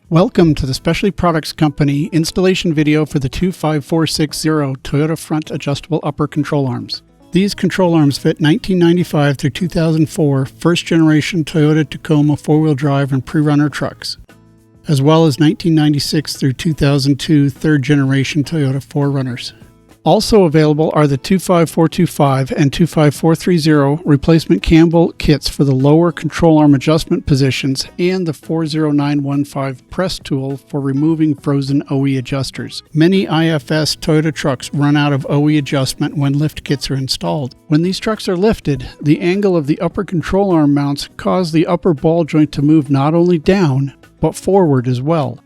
Welcome to the Specialty Products Company installation video for the 25460 Toyota front adjustable upper control arms. These control arms fit 1995 through 2004 first generation Toyota Tacoma four-wheel drive and pre-runner trucks, as well as 1996 through 2002 third generation Toyota 4Runners. Also available are the 25425 and 25430 replacement camber kits for the lower control arm adjustment positions and the 40915 press tool for removing frozen OE adjusters. Many IFS Toyota trucks run out of OE adjustment when lift kits are installed. When these trucks are lifted, the angle of the upper control arm mounts cause the upper ball joint to move not only down, but forward as well.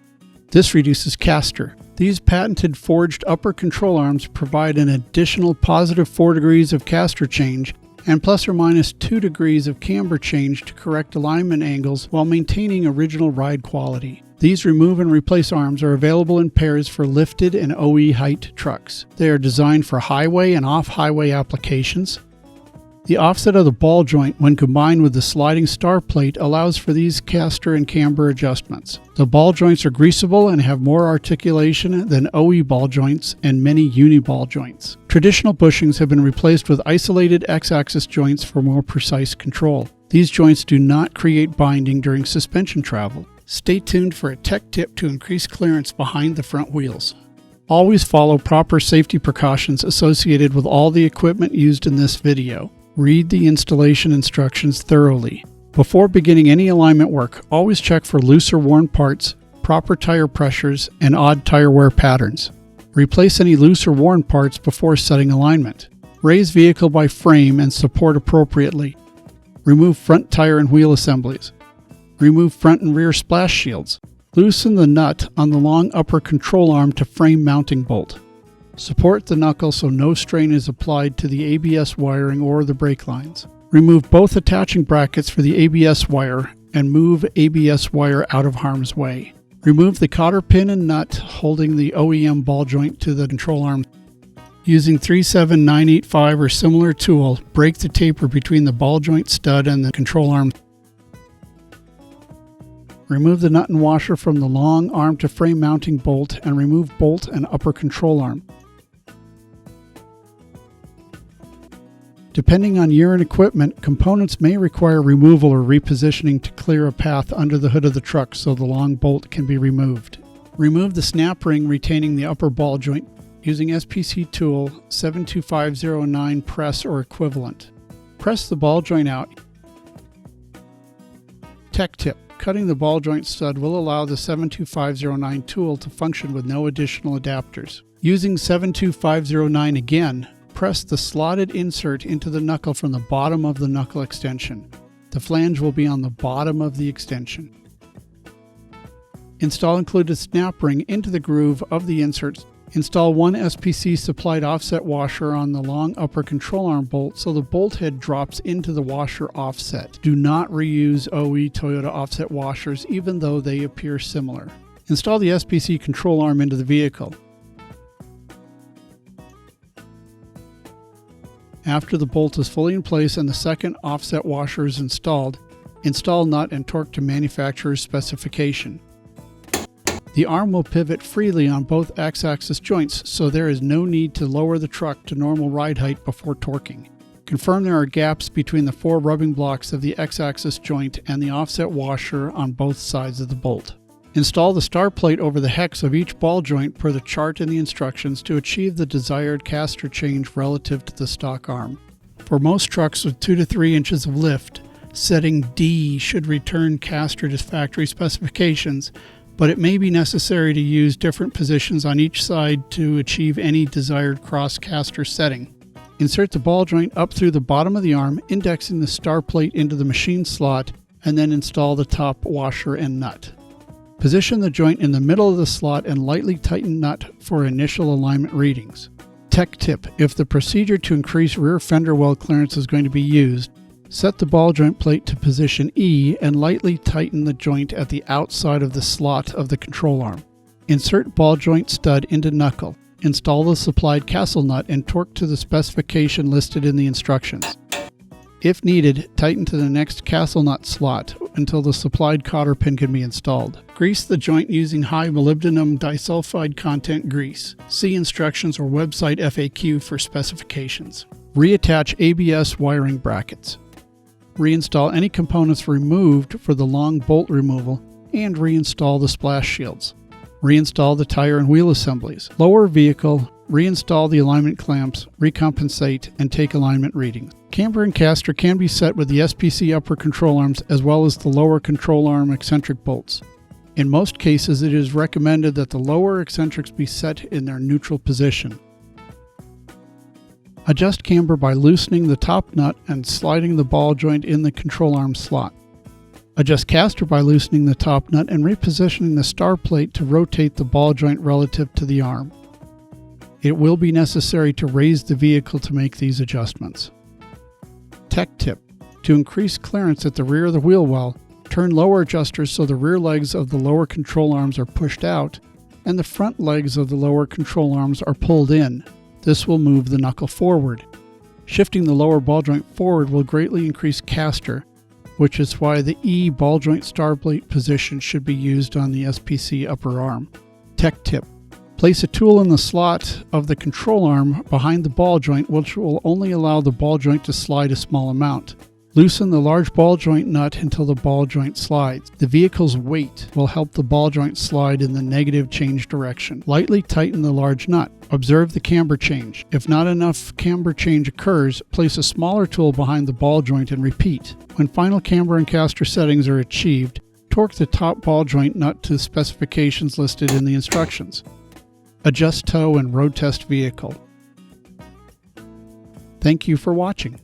This reduces caster. These patented forged upper control arms provide an additional positive 4 degrees of caster change and plus or minus 2 degrees of camber change to correct alignment angles while maintaining original ride quality. These remove and replace arms are available in pairs for lifted and OE height trucks. They are designed for highway and off-highway applications. The offset of the ball joint when combined with the sliding star plate allows for these caster and camber adjustments. The ball joints are greasable and have more articulation than OE ball joints and many uni-ball joints. Traditional bushings have been replaced with isolated X-axis joints for more precise control. These joints do not create binding during suspension travel. Stay tuned for a tech tip to increase clearance behind the front wheels. Always follow proper safety precautions associated with all the equipment used in this video. Read the installation instructions thoroughly. Before beginning any alignment work, always check for loose or worn parts, proper tire pressures, and odd tire wear patterns. Replace any loose or worn parts before setting alignment. Raise vehicle by frame and support appropriately. Remove front tire and wheel assemblies. Remove front and rear splash shields. Loosen the nut on the long upper control arm to frame mounting bolt. Support the knuckle so no strain is applied to the ABS wiring or the brake lines. Remove both attaching brackets for the ABS wire and move ABS wire out of harm's way. Remove the cotter pin and nut holding the OEM ball joint to the control arm. Using 37985 or similar tool, break the taper between the ball joint stud and the control arm. Remove the nut and washer from the long arm to frame mounting bolt and remove bolt and upper control arm. Depending on year and equipment, components may require removal or repositioning to clear a path under the hood of the truck so the long bolt can be removed. Remove the snap ring retaining the upper ball joint using SPC tool 72509 press or equivalent. Press the ball joint out. Tech tip: cutting the ball joint stud will allow the 72509 tool to function with no additional adapters. Using 72509 again, press the slotted insert into the knuckle from the bottom of the knuckle extension. The flange will be on the bottom of the extension. Install included snap ring into the groove of the insert. Install one SPC supplied offset washer on the long upper control arm bolt so the bolt head drops into the washer offset. Do not reuse OE Toyota offset washers even though they appear similar. Install the SPC control arm into the vehicle. After the bolt is fully in place and the second offset washer is installed, install nut and torque to manufacturer's specification. The arm will pivot freely on both X-axis joints, so there is no need to lower the truck to normal ride height before torquing. Confirm there are gaps between the 4 rubbing blocks of the X-axis joint and the offset washer on both sides of the bolt. Install the star plate over the hex of each ball joint per the chart in the instructions to achieve the desired caster change relative to the stock arm. For most trucks with 2 to 3 inches of lift, setting D should return caster to factory specifications, but it may be necessary to use different positions on each side to achieve any desired cross caster setting. Insert the ball joint up through the bottom of the arm, indexing the star plate into the machine slot, and then install the top washer and nut. Position the joint in the middle of the slot and lightly tighten nut for initial alignment readings. Tech tip: if the procedure to increase rear fender well clearance is going to be used, set the ball joint plate to position E and lightly tighten the joint at the outside of the slot of the control arm. Insert ball joint stud into knuckle. Install the supplied castle nut and torque to the specification listed in the instructions. If needed, tighten to the next castle nut slot until the supplied cotter pin can be installed. Grease the joint using high molybdenum disulfide content grease. See instructions or website FAQ for specifications. Reattach ABS wiring brackets. Reinstall any components removed for the long bolt removal and reinstall the splash shields. Reinstall the tire and wheel assemblies. Lower vehicle, reinstall the alignment clamps, recompensate, and take alignment readings. Camber and caster can be set with the SPC upper control arms as well as the lower control arm eccentric bolts. In most cases, it is recommended that the lower eccentrics be set in their neutral position. Adjust camber by loosening the top nut and sliding the ball joint in the control arm slot. Adjust caster by loosening the top nut and repositioning the star plate to rotate the ball joint relative to the arm. It will be necessary to raise the vehicle to make these adjustments. Tech tip: to increase clearance at the rear of the wheel well, turn lower adjusters so the rear legs of the lower control arms are pushed out and the front legs of the lower control arms are pulled in. This will move the knuckle forward. Shifting the lower ball joint forward will greatly increase caster, which is why the E ball joint star plate position should be used on the SPC upper arm. Tech tip: place a tool in the slot of the control arm behind the ball joint, which will only allow the ball joint to slide a small amount. Loosen the large ball joint nut until the ball joint slides. The vehicle's weight will help the ball joint slide in the negative change direction. Lightly tighten the large nut. Observe the camber change. If not enough camber change occurs, place a smaller tool behind the ball joint and repeat. When final camber and caster settings are achieved, torque the top ball joint nut to the specifications listed in the instructions. Adjust tow and road test vehicle. Thank you for watching.